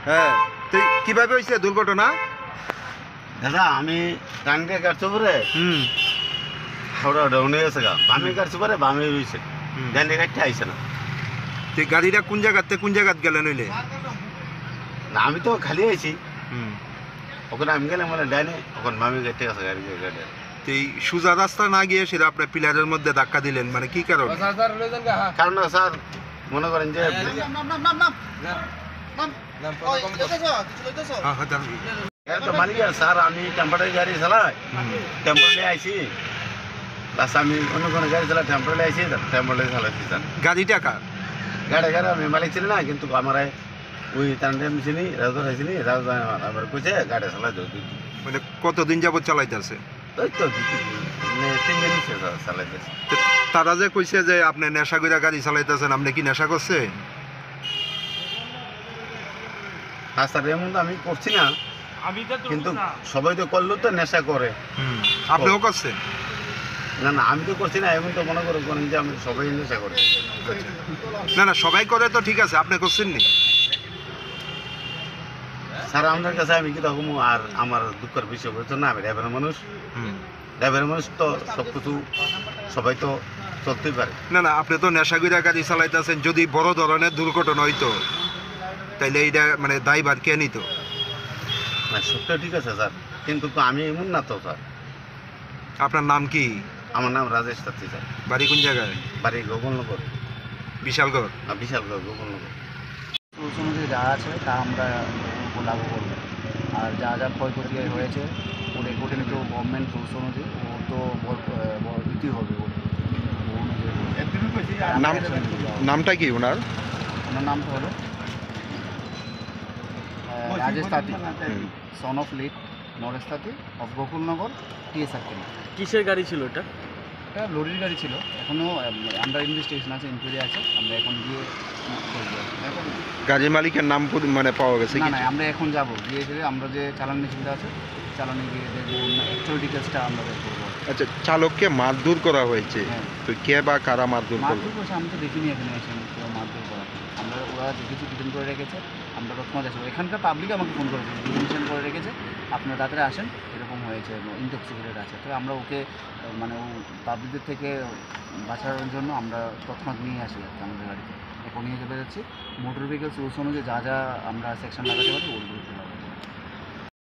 হ্যাঁ, তো কিভাবে হয়েছে দুর্ঘটনা? দাদা আমি ডানকে কাটছি পরে হাওড়া ডাউনে গেছে গা, বামে কাটছি পরে বামে রয়েছে, ডানে কাটতে আইসে না। তো গাড়িটা কোন জায়গাতে কোন জায়গাত গেলে নইলে? না আমি তো খালি আইছি, ওখানে আমি গেলাম মানে ডাইনে, ওখানে বামে কাটতে গেছে গাড়ি। তো এই সোজা রাস্তা না গিয়ে সেটা আপনার পিলারের মধ্যে ধাক্কা দিলেন, মানে কি কারণ? কারণ স্যার মনে করেন যে মালিক স্যার আমি টেম্পোরারি গাড়ি চালাই, টেম্পোরারি আইছি, প্লাস আমি অন্য কোনো গাড়ি চালাই, টেম্পোরারি আইছি, টেম্পোরারি চালাইছি স্যার। গাড়িটা কার? গাড়ি আমি মালিক ছিল না, কিন্তু আমার ওই টান্ডেম চিনি রাজু খাইছিনি, রাজু আমার কইছে গাড়ি চালাই দিও। মানে কতদিন যাবত চালাইতেছে? ওই তো 3 দিন চালাইতেছে। তারা যে কইছে যে আপনি নেশা করে গাড়ি চালাইতেছেন, আপনি কি নেশা করছেন? হ্যাঁ স্যার, এমন তো আমি করছি না, কিন্তু সবাই তো করলেও তো নেশা করে। আপনিও করছেন? না না, আমি তো করছি না, এমন তো মনে করেন যে আমি সবাই নেশা করি। না না, সবাই করে তো ঠিক আছে, আপনি করছেন নি? স্যার আপনার কাছে আমি কি রকম, আর আমার দুঃখের বিষয় বলছো না, আমি ড্রাইভারের মানুষ তো সব কিছু সবাই তো চলতেই পারে। না না, আপনি তো নেশা করে গাড়ি চালাইতেছেন, যদি বড় ধরনের দুর্ঘটনা হইতো তাইলে এইটা মানে দায়ভার কে নিত? না সবটা ঠিক আছে স্যার, কিন্তু তো আমি এমন না তো স্যার। আপনার নাম কি? আমার নাম রাজেশ তাঁতি স্যার। বাড়ি কোন জায়গায়? বাড়ি গোকুলনগর। বিশালগড়? বিশালগড়, গোকুলনগর। রুলস অনুযায়ী যা আছে তা আমরা লাগু করবো, আর যা যা ক্ষয়ক্ষতি হয়েছে ওর এগুলো তো গভর্নমেন্ট রুলস অনুযায়ী ও তো দিতেই হবে। নামটা কি ওনার? ওনার নামটা হলো রাজেশ তাঁতি, সন অফ লিড নরেশ তাঁতি অফ গোকুলনগর টিএ সার্কেল। কিসের গাড়ি ছিল এটা? এটা লরির গাড়ি ছিল, এখনও আন্ডার ইনভেস্টিগেশন আছে, ইনকোয়ারি আছে, আমরা এখন গিয়ে গাড়ির মালিকের নাম মানে পাওয়া গেছে? না না, আমরা এখন যাবো, গিয়ে আমরা যে চালান মেশিনটা আছে চালানে গিয়ে দেখবো অ্যাকচুয়াল ডিটেলসটা আমরা বের করবো। আচ্ছা, চালককে মারধর করা হয়েছে, তো কে বা কারা মারধর করলো? মারধর করছে আমি তো দেখিনি, এখানে এসে কেউ মারধর করা। আমরা ওরা দেখেছি ডিটেন করে রেখেছে, আমরা তৎক্ষণাৎ আসবো। এখানকার পাবলিক আমাকে ফোন করেছে, ডিটেনশন করে রেখেছে, আপনারা তাড়াতাড়ি আসেন, এরকম হয়েছে, ইনটক্সিকেটেড আছে। তো আমরা ওকে মানে ও পাবলিকদের থেকে বাঁচানোর জন্য আমরা তৎক্ষণাৎ নিয়ে আসি আর কি আমাদের গাড়িতে। এখন নিয়ে যেতে যাচ্ছি, মোটর ভেহিকলস রুলস অনুযায়ী যা যা আমরা সেকশন লাগাতে পারি ওগুলো